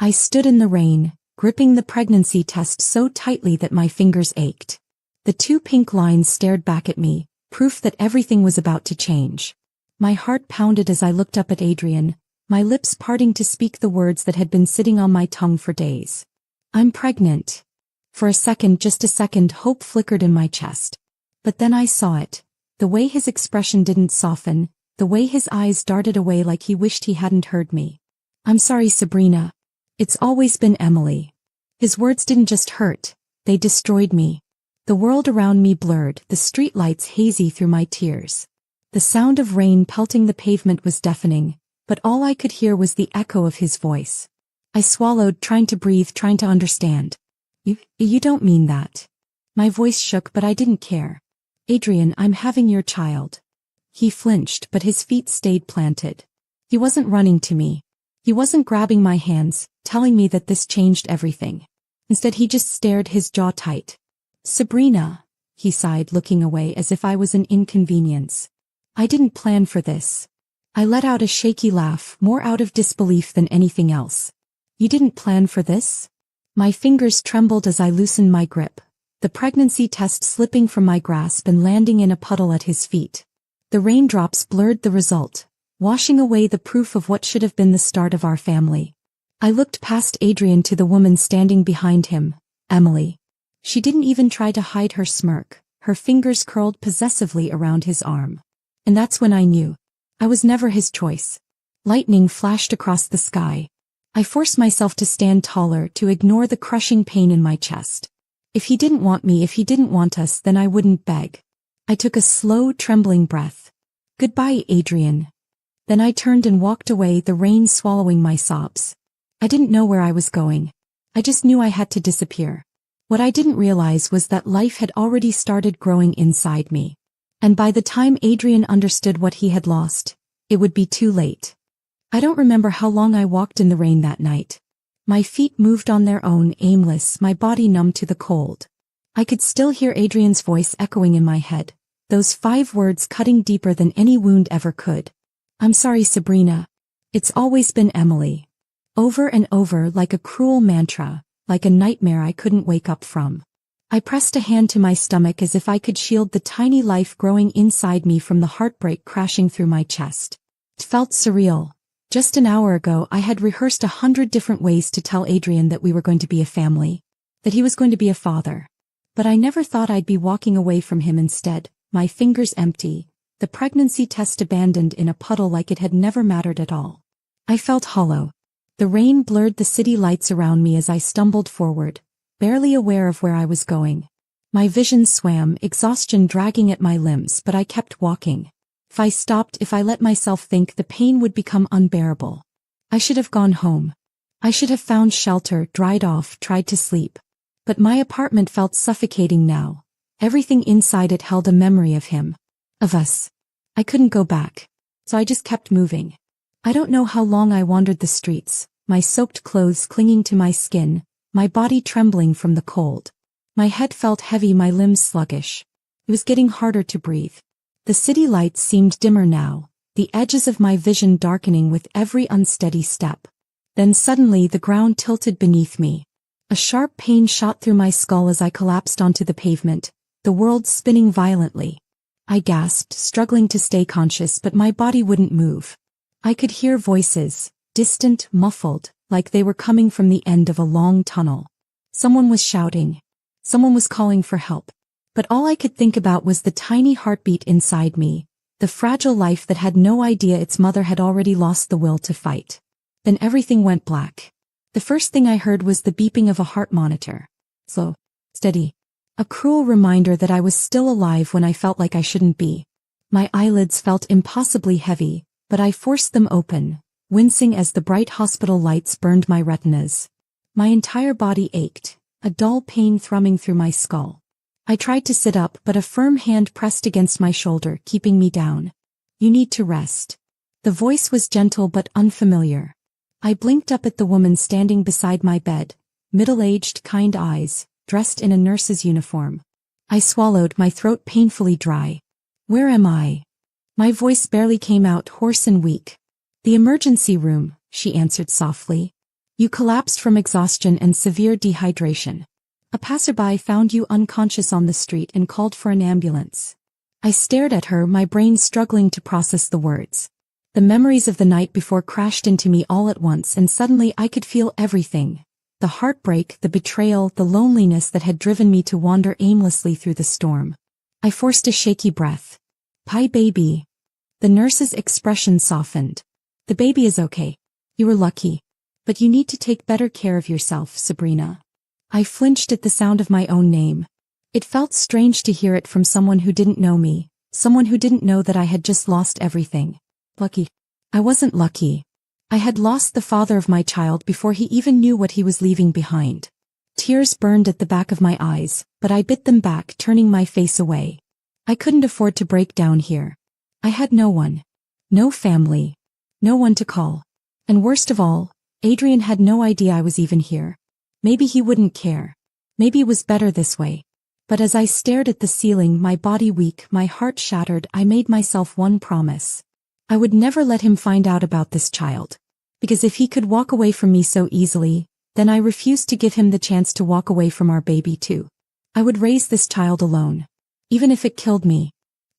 I stood in the rain, gripping the pregnancy test so tightly that my fingers ached. The two pink lines stared back at me, proof that everything was about to change. My heart pounded as I looked up at Adrian, my lips parting to speak the words that had been sitting on my tongue for days. I'm pregnant. For a second, just a second, hope flickered in my chest. But then I saw it. The way his expression didn't soften, the way his eyes darted away like he wished he hadn't heard me. I'm sorry, Sabrina. It's always been Emily. His words didn't just hurt, they destroyed me. The world around me blurred, the streetlights hazy through my tears. The sound of rain pelting the pavement was deafening, but all I could hear was the echo of his voice. I swallowed, trying to breathe, trying to understand. You don't mean that. My voice shook, but I didn't care. Adrian, I'm having your child. He flinched, but his feet stayed planted. He wasn't running to me. He wasn't grabbing my hands, telling me that this changed everything. Instead, he just stared, his jaw tight. Sabrina, he sighed, looking away as if I was an inconvenience. I didn't plan for this. I let out a shaky laugh, more out of disbelief than anything else. You didn't plan for this? My fingers trembled as I loosened my grip, the pregnancy test slipping from my grasp and landing in a puddle at his feet. The raindrops blurred the result, washing away the proof of what should have been the start of our family. I looked past Adrian to the woman standing behind him, Emily. She didn't even try to hide her smirk, her fingers curled possessively around his arm. And that's when I knew. I was never his choice. Lightning flashed across the sky. I forced myself to stand taller, to ignore the crushing pain in my chest. If he didn't want me, if he didn't want us, then I wouldn't beg. I took a slow, trembling breath. Goodbye, Adrian. Then I turned and walked away, the rain swallowing my sobs. I didn't know where I was going. I just knew I had to disappear. What I didn't realize was that life had already started growing inside me. And by the time Adrian understood what he had lost, it would be too late. I don't remember how long I walked in the rain that night. My feet moved on their own, aimless, my body numb to the cold. I could still hear Adrian's voice echoing in my head, those 5 words cutting deeper than any wound ever could. I'm sorry, Sabrina. It's always been Emily. Over and over, like a cruel mantra, like a nightmare I couldn't wake up from. I pressed a hand to my stomach as if I could shield the tiny life growing inside me from the heartbreak crashing through my chest. It felt surreal. Just an hour ago, I had rehearsed 100 different ways to tell Adrian that we were going to be a family, that he was going to be a father. But I never thought I'd be walking away from him instead, my fingers empty, the pregnancy test abandoned in a puddle like it had never mattered at all. I felt hollow. The rain blurred the city lights around me as I stumbled forward, barely aware of where I was going. My vision swam, exhaustion dragging at my limbs, but I kept walking. If I stopped, if I let myself think, the pain would become unbearable. I should have gone home. I should have found shelter, dried off, tried to sleep. But my apartment felt suffocating now. Everything inside it held a memory of him. Of us. I couldn't go back. So I just kept moving. I don't know how long I wandered the streets, my soaked clothes clinging to my skin, my body trembling from the cold. My head felt heavy, my limbs sluggish. It was getting harder to breathe. The city lights seemed dimmer now, the edges of my vision darkening with every unsteady step. Then suddenly the ground tilted beneath me. A sharp pain shot through my skull as I collapsed onto the pavement, the world spinning violently. I gasped, struggling to stay conscious, but my body wouldn't move. I could hear voices, distant, muffled, like they were coming from the end of a long tunnel. Someone was shouting. Someone was calling for help. But all I could think about was the tiny heartbeat inside me, the fragile life that had no idea its mother had already lost the will to fight. Then everything went black. The first thing I heard was the beeping of a heart monitor. Slow, steady. A cruel reminder that I was still alive when I felt like I shouldn't be. My eyelids felt impossibly heavy, but I forced them open, wincing as the bright hospital lights burned my retinas. My entire body ached, a dull pain thrumming through my skull. I tried to sit up, but a firm hand pressed against my shoulder, keeping me down. You need to rest. The voice was gentle but unfamiliar. I blinked up at the woman standing beside my bed, middle-aged, kind eyes, dressed in a nurse's uniform. I swallowed, my throat painfully dry. Where am I? My voice barely came out, hoarse and weak. The emergency room, she answered softly. You collapsed from exhaustion and severe dehydration. A passerby found you unconscious on the street and called for an ambulance. I stared at her, my brain struggling to process the words. The memories of the night before crashed into me all at once, and suddenly I could feel everything. The heartbreak, the betrayal, the loneliness that had driven me to wander aimlessly through the storm. I forced a shaky breath. "Hi, baby." The nurse's expression softened. "The baby is okay. You were lucky. But you need to take better care of yourself, Sabrina." I flinched at the sound of my own name. It felt strange to hear it from someone who didn't know me, someone who didn't know that I had just lost everything. Lucky. I wasn't lucky. I had lost the father of my child before he even knew what he was leaving behind. Tears burned at the back of my eyes, but I bit them back, turning my face away. I couldn't afford to break down here. I had no one. No family. No one to call. And worst of all, Adrian had no idea I was even here. Maybe he wouldn't care. Maybe it was better this way. But as I stared at the ceiling, my body weak, my heart shattered, I made myself one promise. I would never let him find out about this child. Because if he could walk away from me so easily, then I refused to give him the chance to walk away from our baby too. I would raise this child alone. Even if it killed me.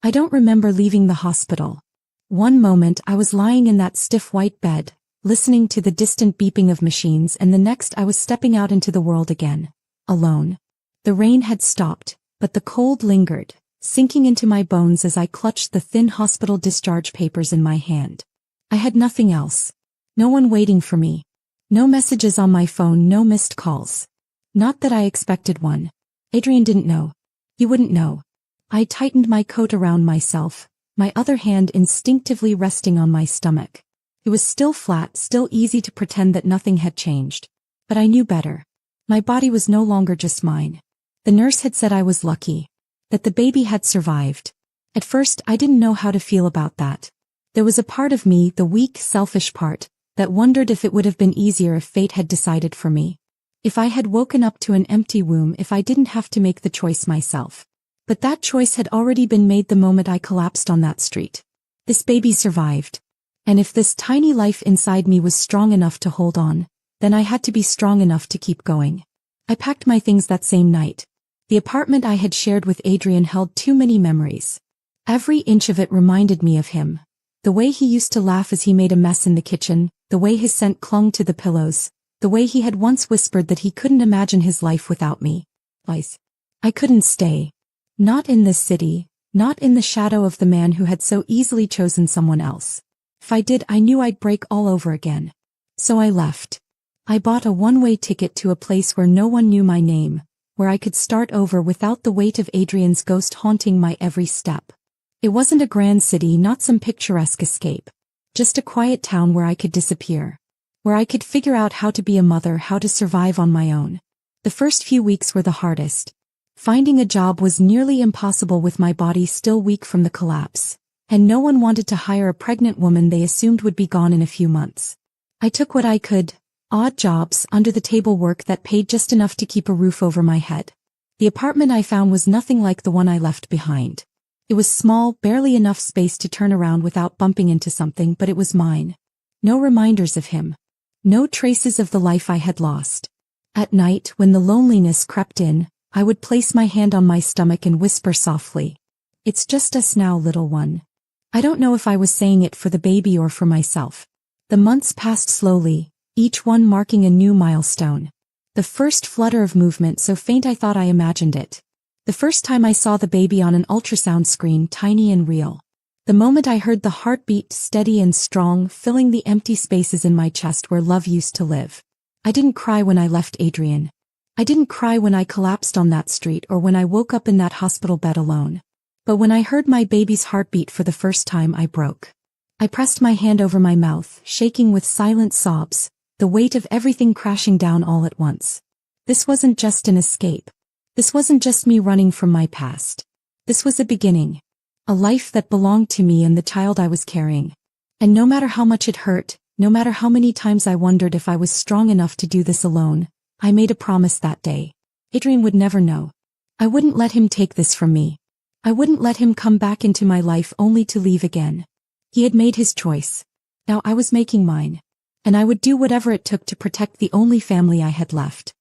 I don't remember leaving the hospital. One moment I was lying in that stiff white bed, listening to the distant beeping of machines, and the next I was stepping out into the world again. Alone. The rain had stopped, but the cold lingered, sinking into my bones as I clutched the thin hospital discharge papers in my hand. I had nothing else. No one waiting for me. No messages on my phone, no missed calls. Not that I expected one. Adrian didn't know. He wouldn't know. I tightened my coat around myself, my other hand instinctively resting on my stomach. It was still flat, still easy to pretend that nothing had changed. But I knew better. My body was no longer just mine. The nurse had said I was lucky. That the baby had survived. At first, I didn't know how to feel about that. There was a part of me, the weak, selfish part, that wondered if it would have been easier if fate had decided for me. If I had woken up to an empty womb, if I didn't have to make the choice myself. But that choice had already been made the moment I collapsed on that street. This baby survived. And if this tiny life inside me was strong enough to hold on, then I had to be strong enough to keep going. I packed my things that same night. The apartment I had shared with Adrian held too many memories. Every inch of it reminded me of him. The way he used to laugh as he made a mess in the kitchen, the way his scent clung to the pillows, the way he had once whispered that he couldn't imagine his life without me. I couldn't stay. Not in this city, not in the shadow of the man who had so easily chosen someone else. If I did, I knew I'd break all over again. So I left. I bought a one-way ticket to a place where no one knew my name, where I could start over without the weight of Adrian's ghost haunting my every step. It wasn't a grand city, not some picturesque escape. Just a quiet town where I could disappear. Where I could figure out how to be a mother, how to survive on my own. The first few weeks were the hardest. Finding a job was nearly impossible with my body still weak from the collapse. And no one wanted to hire a pregnant woman they assumed would be gone in a few months. I took what I could. Odd jobs, under-the-table work that paid just enough to keep a roof over my head. The apartment I found was nothing like the one I left behind. It was small, barely enough space to turn around without bumping into something, but it was mine. No reminders of him. No traces of the life I had lost. At night, when the loneliness crept in, I would place my hand on my stomach and whisper softly, "It's just us now, little one." I don't know if I was saying it for the baby or for myself. The months passed slowly, each one marking a new milestone. The first flutter of movement so faint I thought I imagined it. The first time I saw the baby on an ultrasound screen, tiny and real. The moment I heard the heartbeat, steady and strong, filling the empty spaces in my chest where love used to live. I didn't cry when I left Adrian. I didn't cry when I collapsed on that street or when I woke up in that hospital bed alone. But when I heard my baby's heartbeat for the first time, I broke. I pressed my hand over my mouth, shaking with silent sobs, the weight of everything crashing down all at once. This wasn't just an escape. This wasn't just me running from my past. This was a beginning. A life that belonged to me and the child I was carrying. And no matter how much it hurt, no matter how many times I wondered if I was strong enough to do this alone, I made a promise that day. Adrian would never know. I wouldn't let him take this from me. I wouldn't let him come back into my life only to leave again. He had made his choice. Now I was making mine. and I would do whatever it took to protect the only family I had left.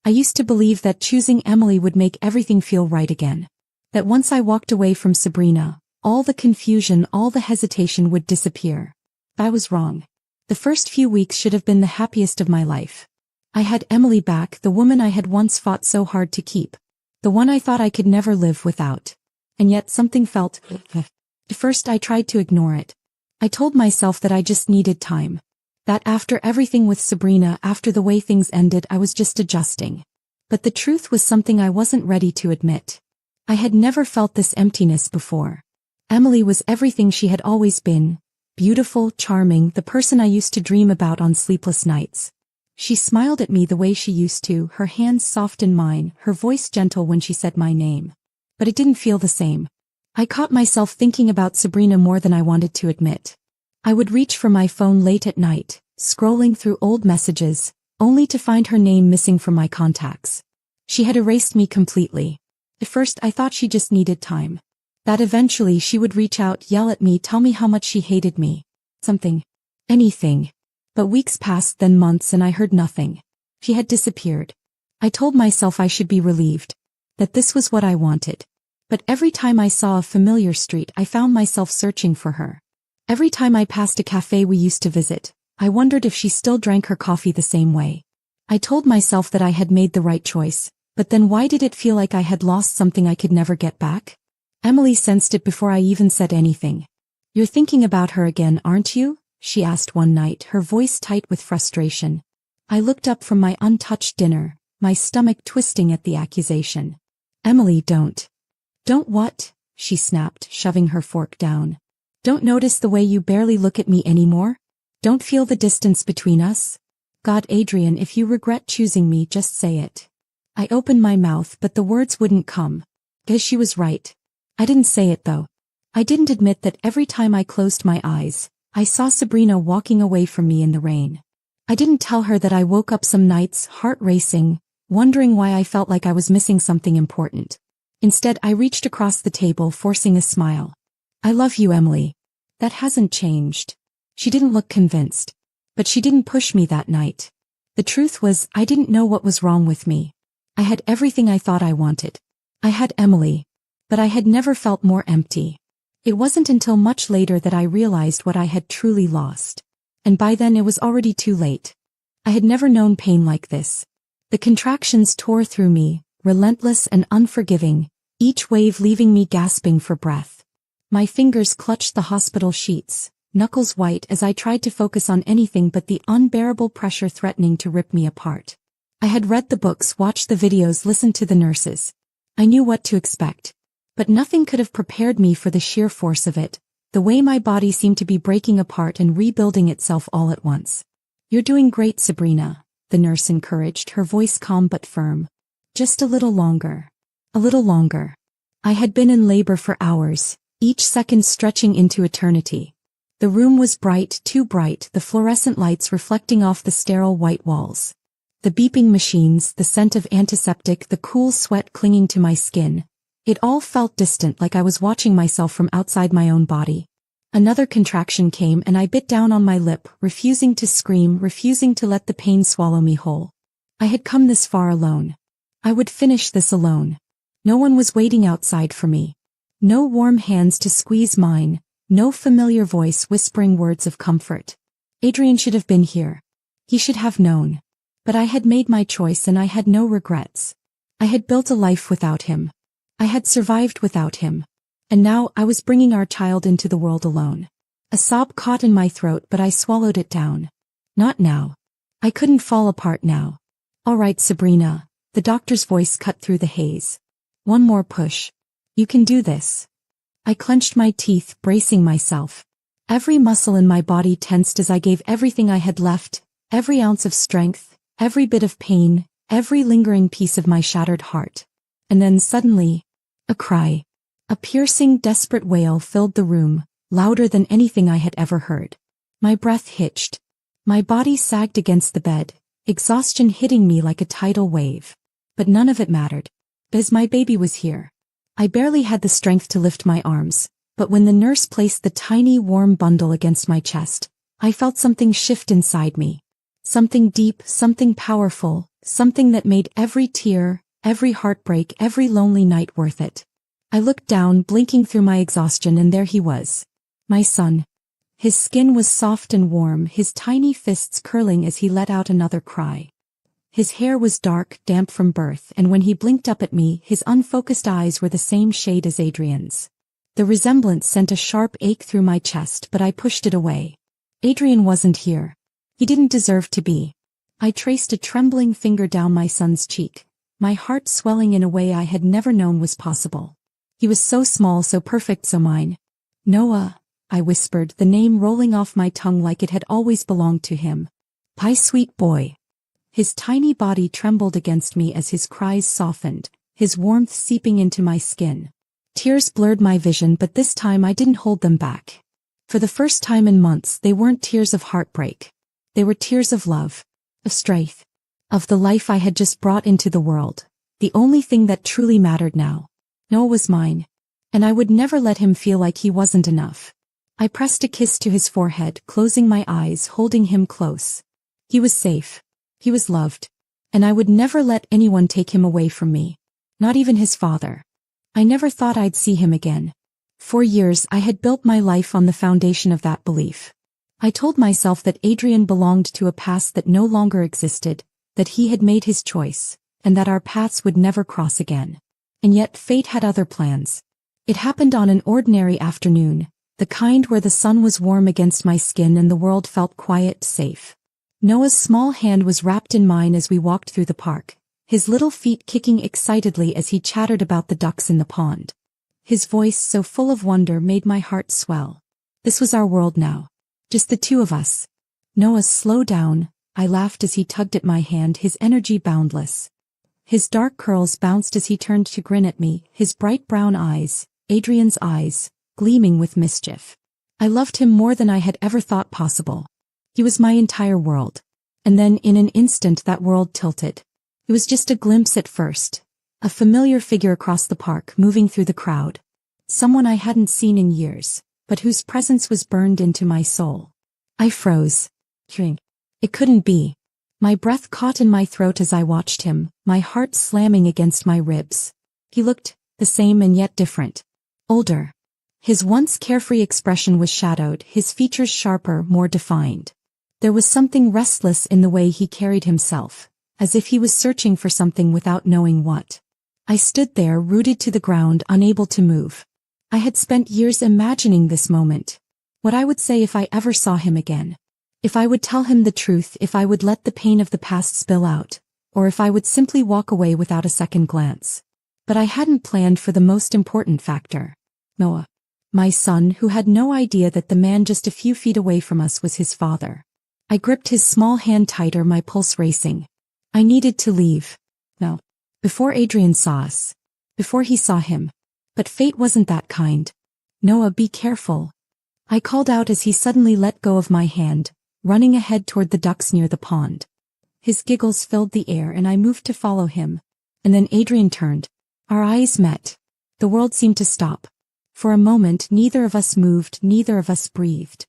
I used to believe that choosing Emily would make everything feel right again. That once I walked away from Sabrina, all the confusion, all the hesitation would disappear. I was wrong. The first few weeks should have been the happiest of my life. I had Emily back, the woman I had once fought so hard to keep. The one I thought I could never live without. And yet something felt. At first I tried to ignore it. I told myself that I just needed time. That after everything with Sabrina, after the way things ended, I was just adjusting. But the truth was something I wasn't ready to admit. I had never felt this emptiness before. Emily was everything she had always been. Beautiful, charming, the person I used to dream about on sleepless nights. She smiled at me the way she used to, her hands soft in mine, her voice gentle when she said my name. But it didn't feel the same. I caught myself thinking about Sabrina more than I wanted to admit. I would reach for my phone late at night, scrolling through old messages, only to find her name missing from my contacts. She had erased me completely. At first I thought she just needed time. That eventually she would reach out, yell at me, tell me how much she hated me. Something. Anything. But weeks passed, then months, and I heard nothing. She had disappeared. I told myself I should be relieved. That this was what I wanted. But every time I saw a familiar street, I found myself searching for her. Every time I passed a cafe we used to visit, I wondered if she still drank her coffee the same way. I told myself that I had made the right choice, but then why did it feel like I had lost something I could never get back? Emily sensed it before I even said anything. "You're thinking about her again, aren't you?" she asked one night, her voice tight with frustration. I looked up from my untouched dinner, my stomach twisting at the accusation. "Emily, don't." "Don't what?" she snapped, shoving her fork down. "Don't notice the way you barely look at me anymore? Don't feel the distance between us? God, Adrian, if you regret choosing me, just say it." I opened my mouth, but the words wouldn't come. Guess she was right. I didn't say it though. I didn't admit that every time I closed my eyes, I saw Sabrina walking away from me in the rain. I didn't tell her that I woke up some nights, heart racing, wondering why I felt like I was missing something important. Instead, I reached across the table, forcing a smile. "I love you, Emily. That hasn't changed." She didn't look convinced. But she didn't push me that night. The truth was, I didn't know what was wrong with me. I had everything I thought I wanted. I had Emily. But I had never felt more empty. It wasn't until much later that I realized what I had truly lost. And by then it was already too late. I had never known pain like this. The contractions tore through me, relentless and unforgiving, each wave leaving me gasping for breath. My fingers clutched the hospital sheets, knuckles white as I tried to focus on anything but the unbearable pressure threatening to rip me apart. I had read the books, watched the videos, listened to the nurses. I knew what to expect. But nothing could have prepared me for the sheer force of it, the way my body seemed to be breaking apart and rebuilding itself all at once. "You're doing great, Sabrina," the nurse encouraged, her voice calm but firm. "Just a little longer. A little longer." I had been in labor for hours, each second stretching into eternity. The room was bright, too bright, the fluorescent lights reflecting off the sterile white walls. The beeping machines, the scent of antiseptic, the cool sweat clinging to my skin. It all felt distant, like I was watching myself from outside my own body. Another contraction came and I bit down on my lip, refusing to scream, refusing to let the pain swallow me whole. I had come this far alone. I would finish this alone. No one was waiting outside for me. No warm hands to squeeze mine, no familiar voice whispering words of comfort. Adrian should have been here. He should have known. But I had made my choice and I had no regrets. I had built a life without him. I had survived without him. And now I was bringing our child into the world alone. A sob caught in my throat, but I swallowed it down. Not now. I couldn't fall apart now. "All right, Sabrina," the doctor's voice cut through the haze. "One more push. You can do this." I clenched my teeth, bracing myself. Every muscle in my body tensed as I gave everything I had left, every ounce of strength, every bit of pain, every lingering piece of my shattered heart. And then suddenly, a cry. A piercing, desperate wail filled the room, louder than anything I had ever heard. My breath hitched. My body sagged against the bed, exhaustion hitting me like a tidal wave. But none of it mattered. Because my baby was here. I barely had the strength to lift my arms, but when the nurse placed the tiny, warm bundle against my chest, I felt something shift inside me. Something deep, something powerful, something that made every tear, every heartbreak, every lonely night worth it. I looked down, blinking through my exhaustion, and there he was. My son. His skin was soft and warm, his tiny fists curling as he let out another cry. His hair was dark, damp from birth, and when he blinked up at me, his unfocused eyes were the same shade as Adrian's. The resemblance sent a sharp ache through my chest, but I pushed it away. Adrian wasn't here. He didn't deserve to be. I traced a trembling finger down my son's cheek, my heart swelling in a way I had never known was possible. He was so small, so perfect, so mine. Noah, I whispered, the name rolling off my tongue like it had always belonged to him. My sweet boy. His tiny body trembled against me as his cries softened, his warmth seeping into my skin. Tears blurred my vision, but this time I didn't hold them back. For the first time in months, they weren't tears of heartbreak. They were tears of love, of strength, of the life I had just brought into the world, the only thing that truly mattered now. Noah was mine, and I would never let him feel like he wasn't enough. I pressed a kiss to his forehead, closing my eyes, holding him close. He was safe. He was loved. And I would never let anyone take him away from me. Not even his father. I never thought I'd see him again. For years I had built my life on the foundation of that belief. I told myself that Adrian belonged to a past that no longer existed, that he had made his choice, and that our paths would never cross again. And yet fate had other plans. It happened on an ordinary afternoon, the kind where the sun was warm against my skin and the world felt quiet, safe. Noah's small hand was wrapped in mine as we walked through the park, his little feet kicking excitedly as he chattered about the ducks in the pond. His voice, so full of wonder, made my heart swell. This was our world now. Just the two of us. Noah, slow down, I laughed as he tugged at my hand, his energy boundless. His dark curls bounced as he turned to grin at me, his bright brown eyes, Adrian's eyes, gleaming with mischief. I loved him more than I had ever thought possible. He was my entire world. And then in an instant that world tilted. It was just a glimpse at first. A familiar figure across the park, moving through the crowd. Someone I hadn't seen in years, but whose presence was burned into my soul. I froze. It couldn't be. My breath caught in my throat as I watched him, my heart slamming against my ribs. He looked the same and yet different. Older. His once carefree expression was shadowed, his features sharper, more defined. There was something restless in the way he carried himself, as if he was searching for something without knowing what. I stood there, rooted to the ground, unable to move. I had spent years imagining this moment. What I would say if I ever saw him again. If I would tell him the truth, if I would let the pain of the past spill out, or if I would simply walk away without a second glance. But I hadn't planned for the most important factor. Noah. My son, who had no idea that the man just a few feet away from us was his father. I gripped his small hand tighter, my pulse racing. I needed to leave. No. Before Adrian saw us. Before he saw him. But fate wasn't that kind. Noah, be careful. I called out as he suddenly let go of my hand, running ahead toward the ducks near the pond. His giggles filled the air and I moved to follow him. And then Adrian turned. Our eyes met. The world seemed to stop. For a moment neither of us moved, neither of us breathed.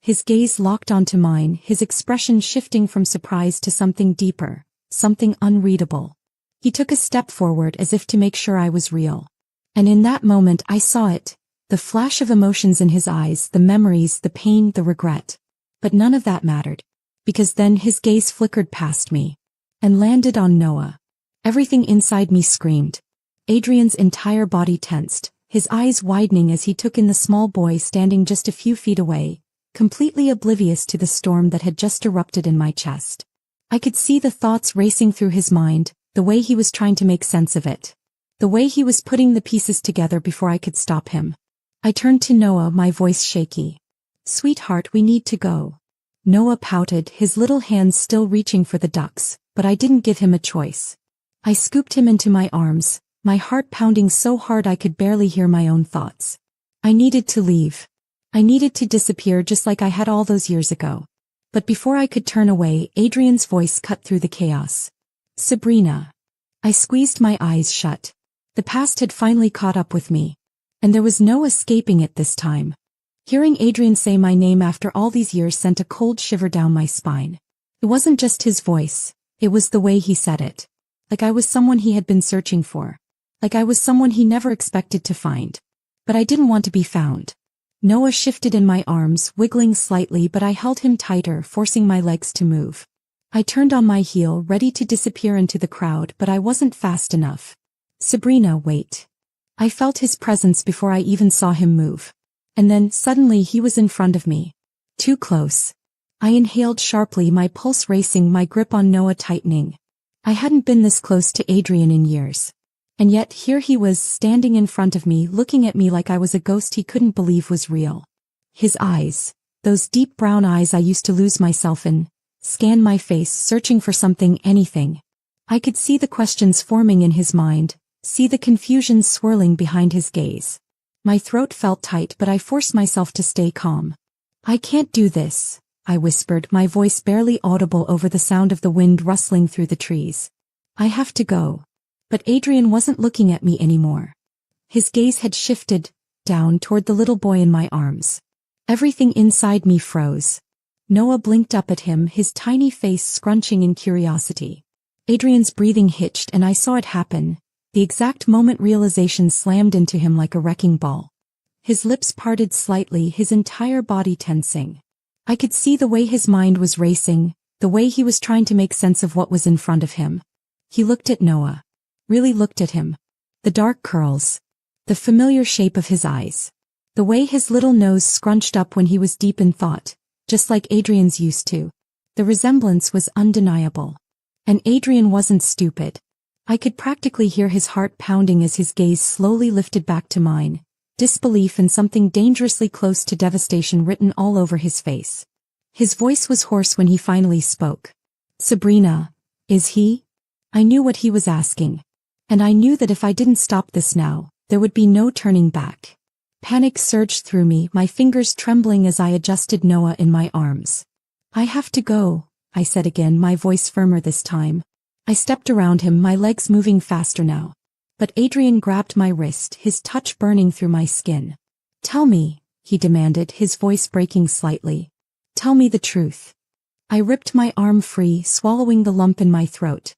His gaze locked onto mine, his expression shifting from surprise to something deeper, something unreadable. He took a step forward as if to make sure I was real. And in that moment I saw it, the flash of emotions in his eyes, the memories, the pain, the regret. But none of that mattered, because then his gaze flickered past me and landed on Noah. Everything inside me screamed. Adrian's entire body tensed, his eyes widening as he took in the small boy standing just a few feet away, completely oblivious to the storm that had just erupted in my chest. I could see the thoughts racing through his mind, the way he was trying to make sense of it. The way he was putting the pieces together before I could stop him. I turned to Noah, my voice shaky. Sweetheart, we need to go. Noah pouted, his little hands still reaching for the ducks, but I didn't give him a choice. I scooped him into my arms, my heart pounding so hard I could barely hear my own thoughts. I needed to leave. I needed to disappear just like I had all those years ago. But before I could turn away, Adrian's voice cut through the chaos. Sabrina. I squeezed my eyes shut. The past had finally caught up with me. And there was no escaping it this time. Hearing Adrian say my name after all these years sent a cold shiver down my spine. It wasn't just his voice, it was the way he said it. Like I was someone he had been searching for. Like I was someone he never expected to find. But I didn't want to be found. Noah shifted in my arms, wiggling slightly, but I held him tighter, forcing my legs to move. I turned on my heel, ready to disappear into the crowd, but I wasn't fast enough. Sabrina, wait. I felt his presence before I even saw him move. And then, suddenly he was in front of me. Too close. I inhaled sharply, my pulse racing, my grip on Noah tightening. I hadn't been this close to Adrian in years. And yet here he was, standing in front of me, looking at me like I was a ghost he couldn't believe was real. His eyes, those deep brown eyes I used to lose myself in, scanned my face, searching for something, anything. I could see the questions forming in his mind, see the confusion swirling behind his gaze. My throat felt tight, but I forced myself to stay calm. I can't do this, I whispered, my voice barely audible over the sound of the wind rustling through the trees. I have to go. But Adrian wasn't looking at me anymore. His gaze had shifted, down toward the little boy in my arms. Everything inside me froze. Noah blinked up at him, his tiny face scrunching in curiosity. Adrian's breathing hitched and I saw it happen. The exact moment realization slammed into him like a wrecking ball. His lips parted slightly, his entire body tensing. I could see the way his mind was racing, the way he was trying to make sense of what was in front of him. He looked at Noah. Really looked at him. The dark curls. The familiar shape of his eyes. The way his little nose scrunched up when he was deep in thought, just like Adrian's used to. The resemblance was undeniable. And Adrian wasn't stupid. I could practically hear his heart pounding as his gaze slowly lifted back to mine, disbelief and something dangerously close to devastation written all over his face. His voice was hoarse when he finally spoke. Sabrina, is he? I knew what he was asking. And I knew that if I didn't stop this now, there would be no turning back. Panic surged through me, my fingers trembling as I adjusted Noah in my arms. I have to go, I said again, my voice firmer this time. I stepped around him, my legs moving faster now. But Adrian grabbed my wrist, his touch burning through my skin. Tell me, he demanded, his voice breaking slightly. Tell me the truth. I ripped my arm free, swallowing the lump in my throat.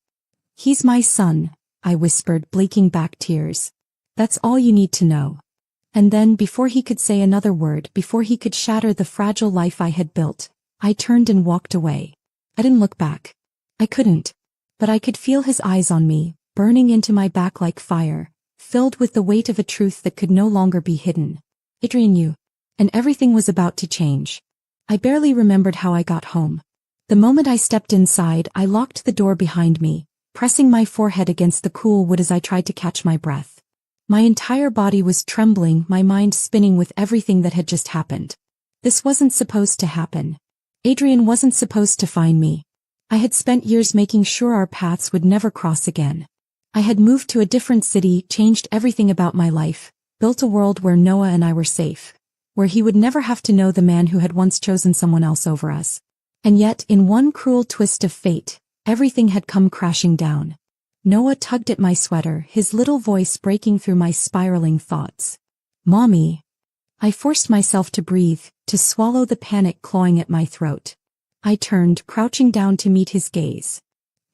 He's my son, I whispered, blinking back tears. That's all you need to know. And then, before he could say another word, before he could shatter the fragile life I had built, I turned and walked away. I didn't look back. I couldn't. But I could feel his eyes on me, burning into my back like fire, filled with the weight of a truth that could no longer be hidden. Adrian knew. And everything was about to change. I barely remembered how I got home. The moment I stepped inside, I locked the door behind me, pressing my forehead against the cool wood as I tried to catch my breath. My entire body was trembling, my mind spinning with everything that had just happened. This wasn't supposed to happen. Adrian wasn't supposed to find me. I had spent years making sure our paths would never cross again. I had moved to a different city, changed everything about my life, built a world where Noah and I were safe, where he would never have to know the man who had once chosen someone else over us. And yet, in one cruel twist of fate, everything had come crashing down. Noah tugged at my sweater, his little voice breaking through my spiraling thoughts. Mommy. I forced myself to breathe, to swallow the panic clawing at my throat. I turned, crouching down to meet his gaze.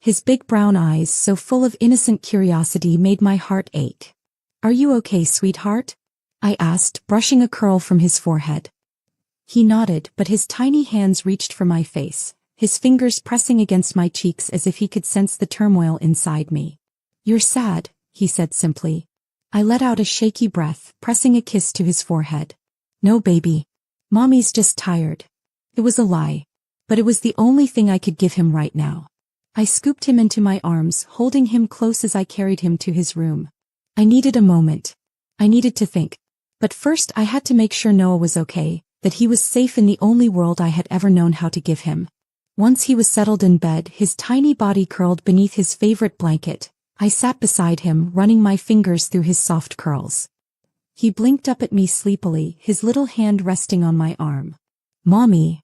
His big brown eyes, so full of innocent curiosity, made my heart ache. Are you okay, sweetheart? I asked, brushing a curl from his forehead. He nodded, but his tiny hands reached for my face, his fingers pressing against my cheeks as if he could sense the turmoil inside me. You're sad, he said simply. I let out a shaky breath, pressing a kiss to his forehead. No, baby. Mommy's just tired. It was a lie. But it was the only thing I could give him right now. I scooped him into my arms, holding him close as I carried him to his room. I needed a moment. I needed to think. But first I had to make sure Noah was okay, that he was safe in the only world I had ever known how to give him. Once he was settled in bed, his tiny body curled beneath his favorite blanket, I sat beside him, running my fingers through his soft curls. He blinked up at me sleepily, his little hand resting on my arm. Mommy.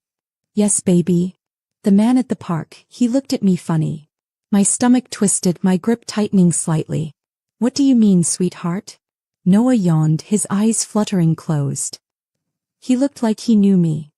Yes, baby. The man at the park, he looked at me funny. My stomach twisted, my grip tightening slightly. What do you mean, sweetheart? Noah yawned, his eyes fluttering closed. He looked like he knew me.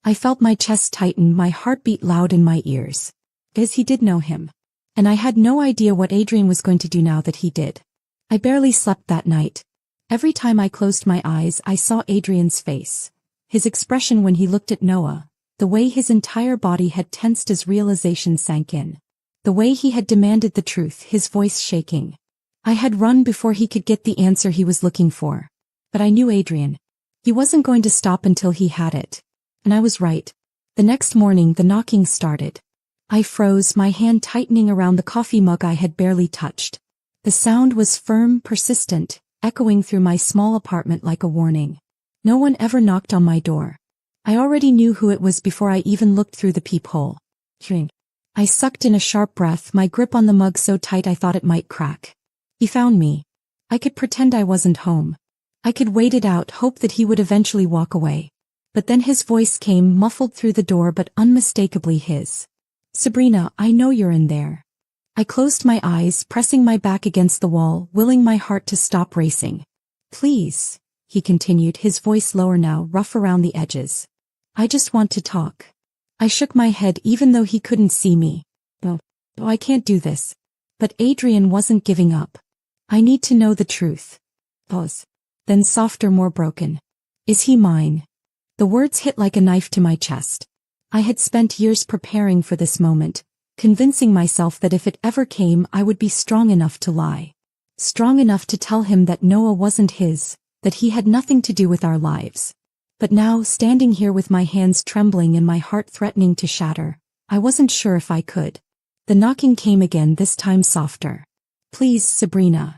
I felt my chest tighten, my heart beat loud in my ears. As he did know him. And I had no idea what Adrian was going to do now that he did. I barely slept that night. Every time I closed my eyes, I saw Adrian's face. His expression when he looked at Noah. The way his entire body had tensed as realization sank in. The way he had demanded the truth, his voice shaking. I had run before he could get the answer he was looking for. But I knew Adrian. He wasn't going to stop until he had it. And I was right. The next morning the knocking started. I froze, my hand tightening around the coffee mug I had barely touched. The sound was firm, persistent, echoing through my small apartment like a warning. No one ever knocked on my door. I already knew who it was before I even looked through the peephole. I sucked in a sharp breath, my grip on the mug so tight I thought it might crack. He found me. I could pretend I wasn't home. I could wait it out, hope that he would eventually walk away. But then his voice came, muffled through the door but unmistakably his. Sabrina, I know you're in there. I closed my eyes, pressing my back against the wall, willing my heart to stop racing. Please, he continued, his voice lower now, rough around the edges. I just want to talk. I shook my head even though he couldn't see me. Oh, I can't do this. But Adrian wasn't giving up. I need to know the truth. Pause. Then softer, more broken. Is he mine? The words hit like a knife to my chest. I had spent years preparing for this moment, convincing myself that if it ever came I would be strong enough to lie. Strong enough to tell him that Noah wasn't his, that he had nothing to do with our lives. But now, standing here with my hands trembling and my heart threatening to shatter, I wasn't sure if I could. The knocking came again, this time softer. Please, Sabrina.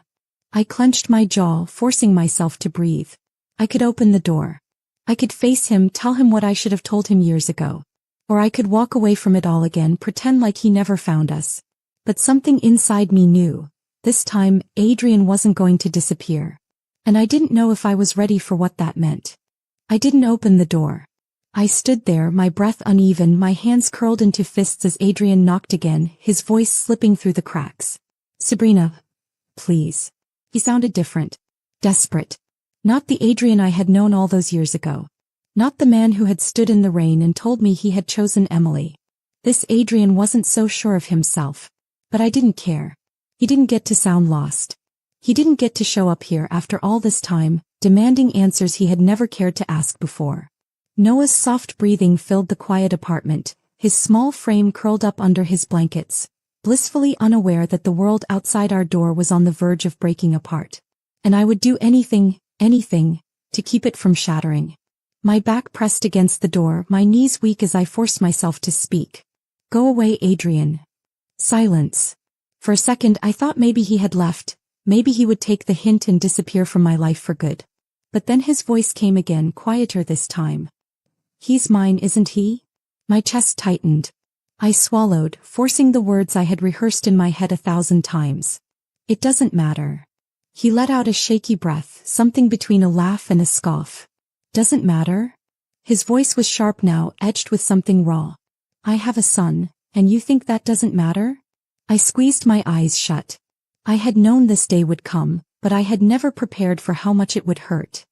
I clenched my jaw, forcing myself to breathe. I could open the door. I could face him, tell him what I should have told him years ago. Or I could walk away from it all again, pretend like he never found us. But something inside me knew. This time, Adrian wasn't going to disappear. And I didn't know if I was ready for what that meant. I didn't open the door. I stood there, my breath uneven, my hands curled into fists as Adrian knocked again, his voice slipping through the cracks. Sabrina, please. He sounded different. Desperate. Not the Adrian I had known all those years ago. Not the man who had stood in the rain and told me he had chosen Emily. This Adrian wasn't so sure of himself. But I didn't care. He didn't get to sound lost. He didn't get to show up here after all this time, demanding answers he had never cared to ask before. Noah's soft breathing filled the quiet apartment, his small frame curled up under his blankets, blissfully unaware that the world outside our door was on the verge of breaking apart. And I would do anything, to keep it from shattering. My back pressed against the door, my knees weak as I forced myself to speak. Go away, Adrian. Silence. For a second I thought maybe he had left, maybe he would take the hint and disappear from my life for good. But then his voice came again, quieter this time. He's mine, isn't he? My chest tightened. I swallowed, forcing the words I had rehearsed in my head 1,000 times. It doesn't matter. He let out a shaky breath, something between a laugh and a scoff. Doesn't matter? His voice was sharp now, edged with something raw. I have a son, and you think that doesn't matter? I squeezed my eyes shut. I had known this day would come, but I had never prepared for how much it would hurt.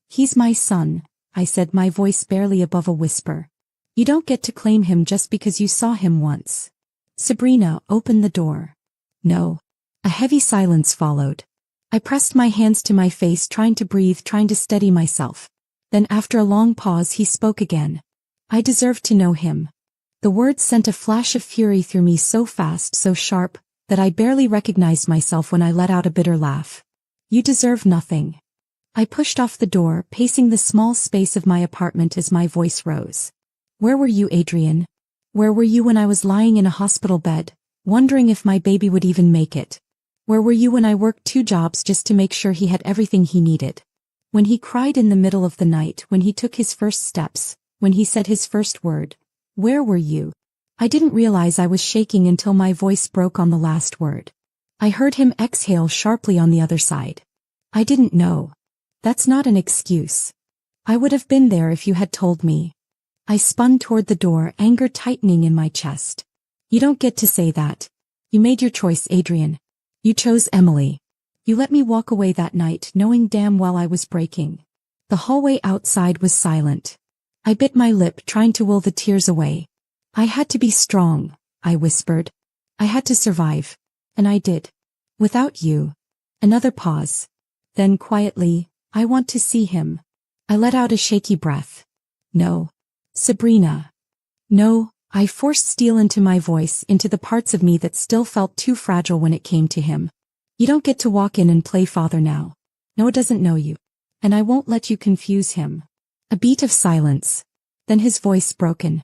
He's my son, I said, my voice barely above a whisper. You don't get to claim him just because you saw him once. Sabrina, open the door. No. A heavy silence followed. I pressed my hands to my face, trying to breathe, trying to steady myself. Then after a long pause he spoke again. I deserved to know him. The words sent a flash of fury through me, so fast, so sharp, that I barely recognized myself when I let out a bitter laugh. You deserve nothing. I pushed off the door, pacing the small space of my apartment as my voice rose. Where were you, Adrian? Where were you when I was lying in a hospital bed, wondering if my baby would even make it? Where were you when I worked 2 jobs just to make sure he had everything he needed? When he cried in the middle of the night, when he took his first steps, when he said his first word? Where were you? I didn't realize I was shaking until my voice broke on the last word. I heard him exhale sharply on the other side. I didn't know. That's not an excuse. I would have been there if you had told me. I spun toward the door, anger tightening in my chest. You don't get to say that. You made your choice, Adrian. You chose Emily. You let me walk away that night, knowing damn well I was breaking. The hallway outside was silent. I bit my lip, trying to will the tears away. I had to be strong, I whispered. I had to survive. And I did. Without you. Another pause. Then quietly, I want to see him. I let out a shaky breath. No. Sabrina. No, I forced steel into my voice, into the parts of me that still felt too fragile when it came to him. You don't get to walk in and play father now. Noah doesn't know you. And I won't let you confuse him. A beat of silence. Then his voice broken.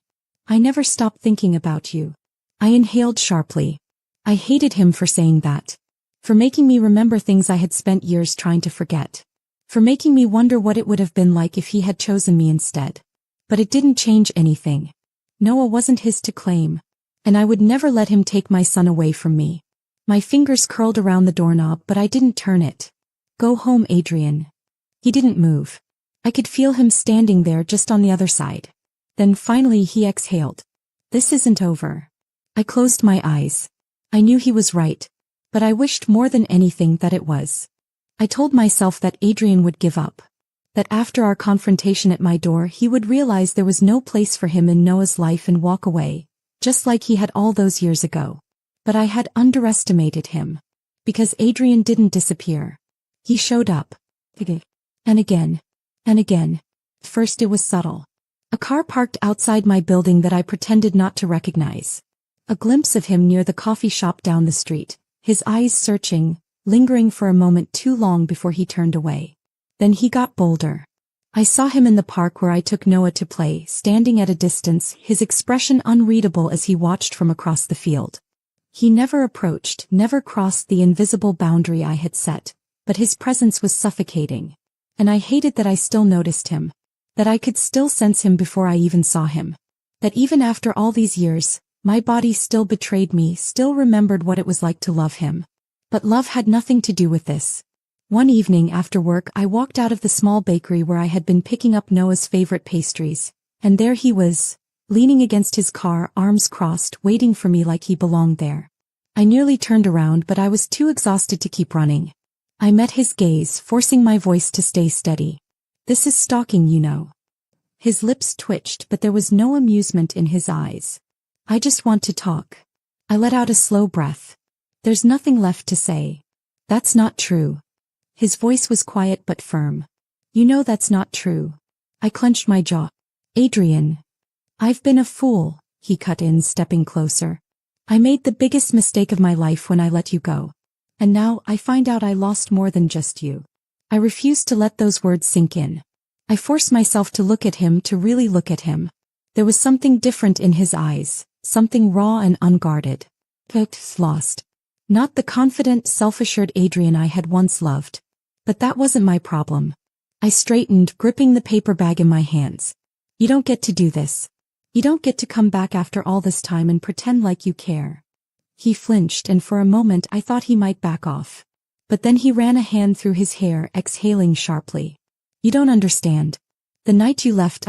I never stopped thinking about you. I inhaled sharply. I hated him for saying that. For making me remember things I had spent years trying to forget. For making me wonder what it would have been like if he had chosen me instead. But it didn't change anything. Noah wasn't his to claim. And I would never let him take my son away from me. My fingers curled around the doorknob, but I didn't turn it. Go home, Adrian. He didn't move. I could feel him standing there just on the other side. Then finally he exhaled. This isn't over. I closed my eyes. I knew he was right. But I wished more than anything that it was. I told myself that Adrian would give up. That after our confrontation at my door he would realize there was no place for him in Noah's life and walk away, just like he had all those years ago. But I had underestimated him. Because Adrian didn't disappear. He showed up. And again. And again. First it was subtle. A car parked outside my building that I pretended not to recognize. A glimpse of him near the coffee shop down the street, his eyes searching, lingering for a moment too long before he turned away. Then he got bolder. I saw him in the park where I took Noah to play, standing at a distance, his expression unreadable as he watched from across the field. He never approached, never crossed the invisible boundary I had set, but his presence was suffocating. And I hated that I still noticed him. That I could still sense him before I even saw him. That even after all these years, my body still betrayed me, still remembered what it was like to love him. But love had nothing to do with this. One evening after work I walked out of the small bakery where I had been picking up Noah's favorite pastries, and there he was, leaning against his car, arms crossed, waiting for me like he belonged there. I nearly turned around, but I was too exhausted to keep running. I met his gaze, forcing my voice to stay steady. This is stalking, you know. His lips twitched, but there was no amusement in his eyes. I just want to talk. I let out a slow breath. There's nothing left to say. That's not true. His voice was quiet but firm. You know that's not true. I clenched my jaw. Adrian. I've been a fool, he cut in, stepping closer. I made the biggest mistake of my life when I let you go. And now I find out I lost more than just you. I refused to let those words sink in. I forced myself to look at him, to really look at him. There was something different in his eyes, something raw and unguarded. Lost. Not the confident, self-assured Adrian I had once loved. But that wasn't my problem. I straightened, gripping the paper bag in my hands. You don't get to do this. You don't get to come back after all this time and pretend like you care. He flinched, and for a moment I thought he might back off. But then he ran a hand through his hair, exhaling sharply. You don't understand. The night you left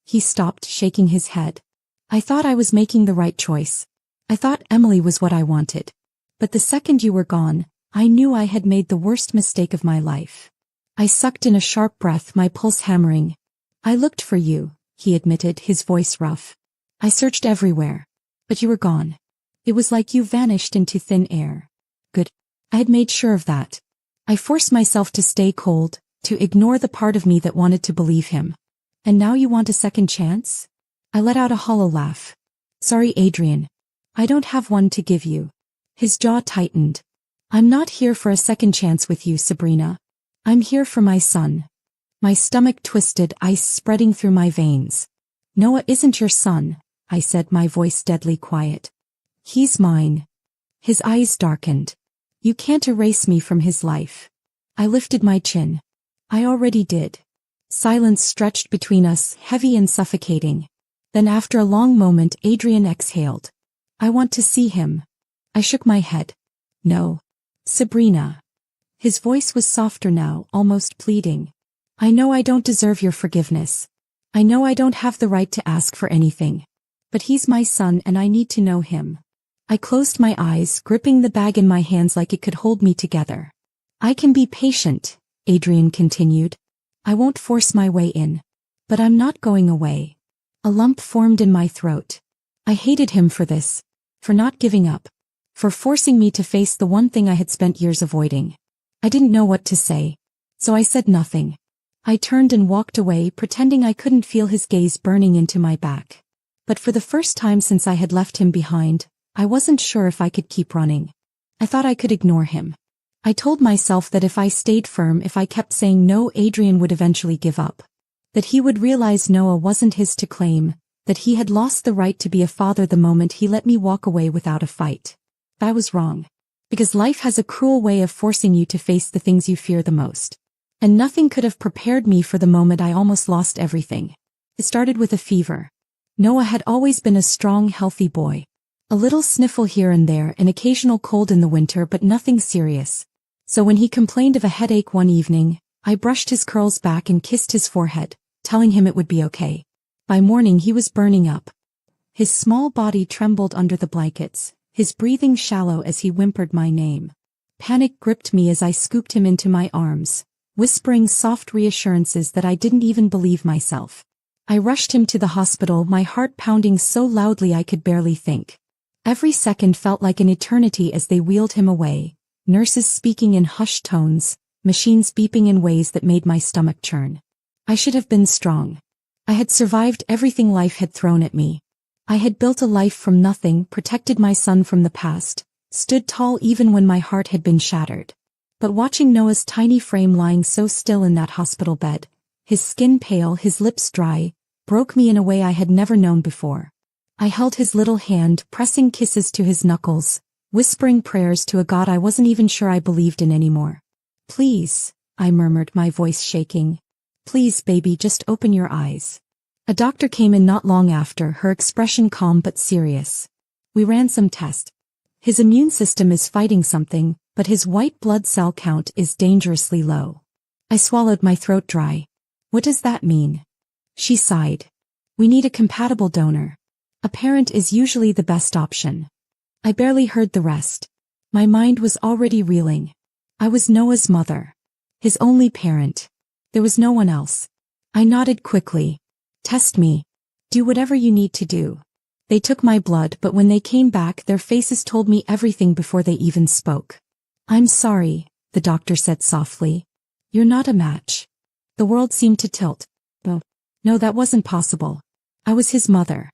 He stopped, shaking his head. I thought I was making the right choice. I thought Emily was what I wanted. But the second you were gone, I knew I had made the worst mistake of my life. I sucked in a sharp breath, my pulse hammering. I looked for you, he admitted, his voice rough. I searched everywhere. But you were gone. It was like you vanished into thin air. Good. I had made sure of that. I forced myself to stay cold, to ignore the part of me that wanted to believe him. And now you want a second chance? I let out a hollow laugh. Sorry, Adrian. I don't have one to give you. His jaw tightened. I'm not here for a second chance with you, Sabrina. I'm here for my son. My stomach twisted, ice spreading through my veins. Noah isn't your son, I said, my voice deadly quiet. He's mine. His eyes darkened. You can't erase me from his life. I lifted my chin. I already did. Silence stretched between us, heavy and suffocating. Then after a long moment, Adrian exhaled. I want to see him. I shook my head. No. Sabrina. His voice was softer now, almost pleading. I know I don't deserve your forgiveness. I know I don't have the right to ask for anything. But he's my son and I need to know him. I closed my eyes, gripping the bag in my hands like it could hold me together. I can be patient, Adrian continued. I won't force my way in. But I'm not going away. A lump formed in my throat. I hated him for this. For not giving up. For forcing me to face the one thing I had spent years avoiding. I didn't know what to say. So I said nothing. I turned and walked away, pretending I couldn't feel his gaze burning into my back. But for the first time since I had left him behind, I wasn't sure if I could keep running. I thought I could ignore him. I told myself that if I stayed firm, if I kept saying no, Adrian would eventually give up. That he would realize Noah wasn't his to claim, that he had lost the right to be a father the moment he let me walk away without a fight. I was wrong. Because life has a cruel way of forcing you to face the things you fear the most. And nothing could have prepared me for the moment I almost lost everything. It started with a fever. Noah had always been a strong, healthy boy. A little sniffle here and there, an occasional cold in the winter, but nothing serious. So when he complained of a headache one evening, I brushed his curls back and kissed his forehead, telling him it would be okay. By morning he was burning up. His small body trembled under the blankets, his breathing shallow as he whimpered my name. Panic gripped me as I scooped him into my arms, whispering soft reassurances that I didn't even believe myself. I rushed him to the hospital, my heart pounding so loudly I could barely think. Every second felt like an eternity as they wheeled him away, nurses speaking in hushed tones, machines beeping in ways that made my stomach churn. I should have been strong. I had survived everything life had thrown at me. I had built a life from nothing, protected my son from the past, stood tall even when my heart had been shattered. But watching Noah's tiny frame lying so still in that hospital bed, his skin pale, his lips dry, broke me in a way I had never known before. I held his little hand, pressing kisses to his knuckles, whispering prayers to a God I wasn't even sure I believed in anymore. "Please," I murmured, my voice shaking. "Please, baby, just open your eyes." A doctor came in not long after, her expression calm but serious. "We ran some tests. His immune system is fighting something, but his white blood cell count is dangerously low." I swallowed, my throat dry. "What does that mean?" She sighed. "We need a compatible donor. A parent is usually the best option." I barely heard the rest. My mind was already reeling. I was Noah's mother. His only parent. There was no one else. I nodded quickly. "Test me. Do whatever you need to do." They took my blood, but when they came back, their faces told me everything before they even spoke. "I'm sorry," the doctor said softly. "You're not a match." The world seemed to tilt. No, that wasn't possible. I was his mother.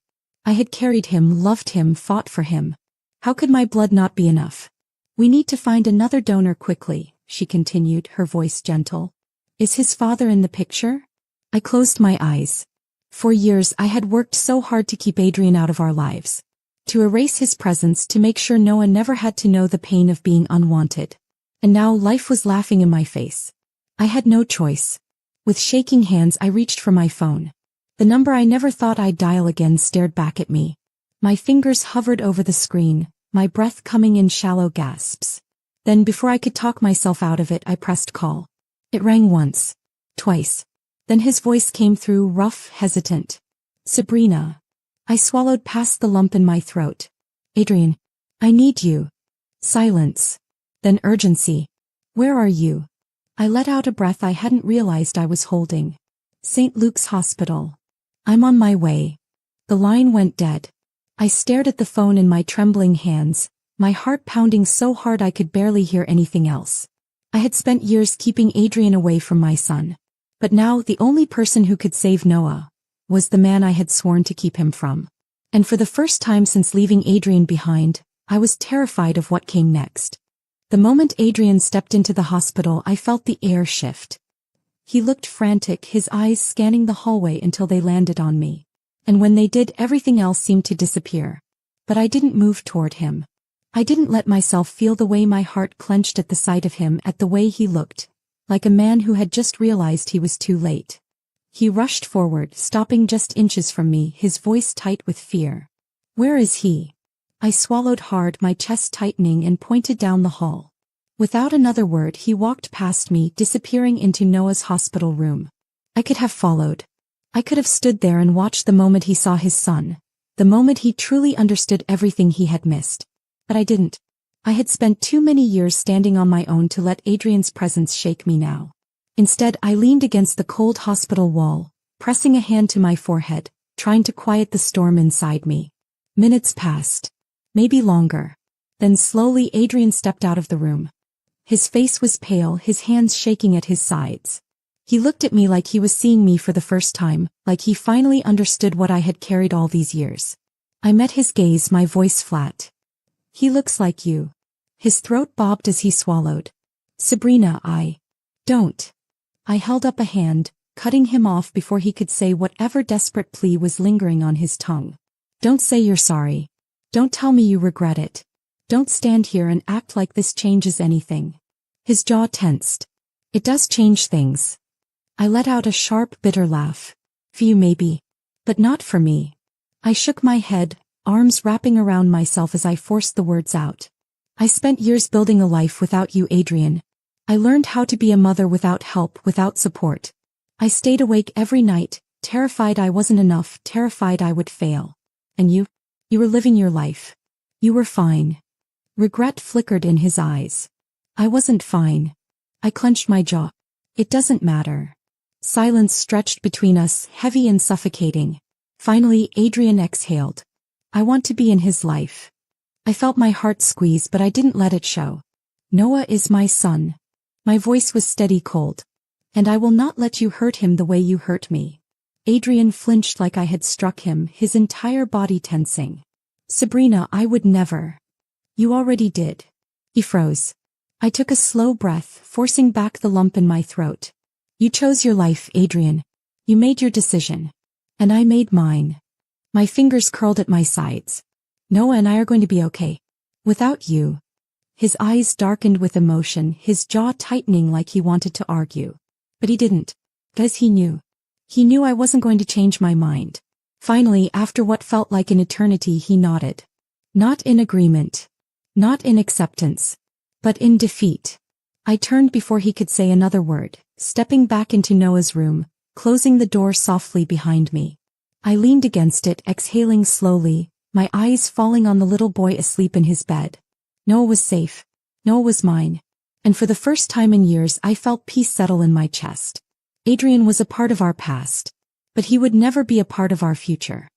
I had carried him, loved him, fought for him. How could my blood not be enough? "We need to find another donor quickly," she continued, her voice gentle. "Is his father in the picture?" I closed my eyes. For years I had worked so hard to keep Adrian out of our lives. To erase his presence, to make sure Noah never had to know the pain of being unwanted. And now life was laughing in my face. I had no choice. With shaking hands I reached for my phone. The number I never thought I'd dial again stared back at me. My fingers hovered over the screen, my breath coming in shallow gasps. Then before I could talk myself out of it, I pressed call. It rang once. Twice. Then his voice came through, rough, hesitant. "Sabrina." I swallowed past the lump in my throat. "Adrian. I need you." Silence. Then urgency. "Where are you?" I let out a breath I hadn't realized I was holding. "St. Luke's Hospital." "I'm on my way." The line went dead. I stared at the phone in my trembling hands, my heart pounding so hard I could barely hear anything else. I had spent years keeping Adrian away from my son. But now the only person who could save Noah was the man I had sworn to keep him from. And for the first time since leaving Adrian behind, I was terrified of what came next. The moment Adrian stepped into the hospital, I felt the air shift. He looked frantic, his eyes scanning the hallway until they landed on me. And when they did, everything else seemed to disappear. But I didn't move toward him. I didn't let myself feel the way my heart clenched at the sight of him, at the way he looked, like a man who had just realized he was too late. He rushed forward, stopping just inches from me, his voice tight with fear. "Where is he?" I swallowed hard, my chest tightening, and pointed down the hall. Without another word, he walked past me, disappearing into Noah's hospital room. I could have followed. I could have stood there and watched the moment he saw his son, the moment he truly understood everything he had missed. But I didn't. I had spent too many years standing on my own to let Adrian's presence shake me now. Instead, I leaned against the cold hospital wall, pressing a hand to my forehead, trying to quiet the storm inside me. Minutes passed. Maybe longer. Then slowly Adrian stepped out of the room. His face was pale, his hands shaking at his sides. He looked at me like he was seeing me for the first time, like he finally understood what I had carried all these years. I met his gaze, my voice flat. "He looks like you." His throat bobbed as he swallowed. "Sabrina, don't." I held up a hand, cutting him off before he could say whatever desperate plea was lingering on his tongue. "Don't say you're sorry. Don't tell me you regret it. Don't stand here and act like this changes anything." His jaw tensed. "It does change things." I let out a sharp, bitter laugh. "For you maybe. But not for me." I shook my head, arms wrapping around myself as I forced the words out. "I spent years building a life without you, Adrian. I learned how to be a mother without help, without support. I stayed awake every night, terrified I wasn't enough, terrified I would fail. And you were living your life. You were fine." Regret flickered in his eyes. "I wasn't fine." I clenched my jaw. "It doesn't matter." Silence stretched between us, heavy and suffocating. Finally, Adrian exhaled. "I want to be in his life." I felt my heart squeeze, but I didn't let it show. "Noah is my son." My voice was steady, cold. "And I will not let you hurt him the way you hurt me." Adrian flinched like I had struck him, his entire body tensing. "Sabrina, I would never." "You already did." He froze. I took a slow breath, forcing back the lump in my throat. "You chose your life, Adrian. You made your decision. And I made mine." My fingers curled at my sides. "Noah and I are going to be okay. Without you." His eyes darkened with emotion, his jaw tightening like he wanted to argue. But he didn't. Because he knew. He knew I wasn't going to change my mind. Finally, after what felt like an eternity, he nodded. Not in agreement. Not in acceptance. But in defeat. I turned before he could say another word, stepping back into Noah's room, closing the door softly behind me. I leaned against it, exhaling slowly, my eyes falling on the little boy asleep in his bed. Noah was safe. Noah was mine. And for the first time in years I felt peace settle in my chest. Adrian was a part of our past. But he would never be a part of our future.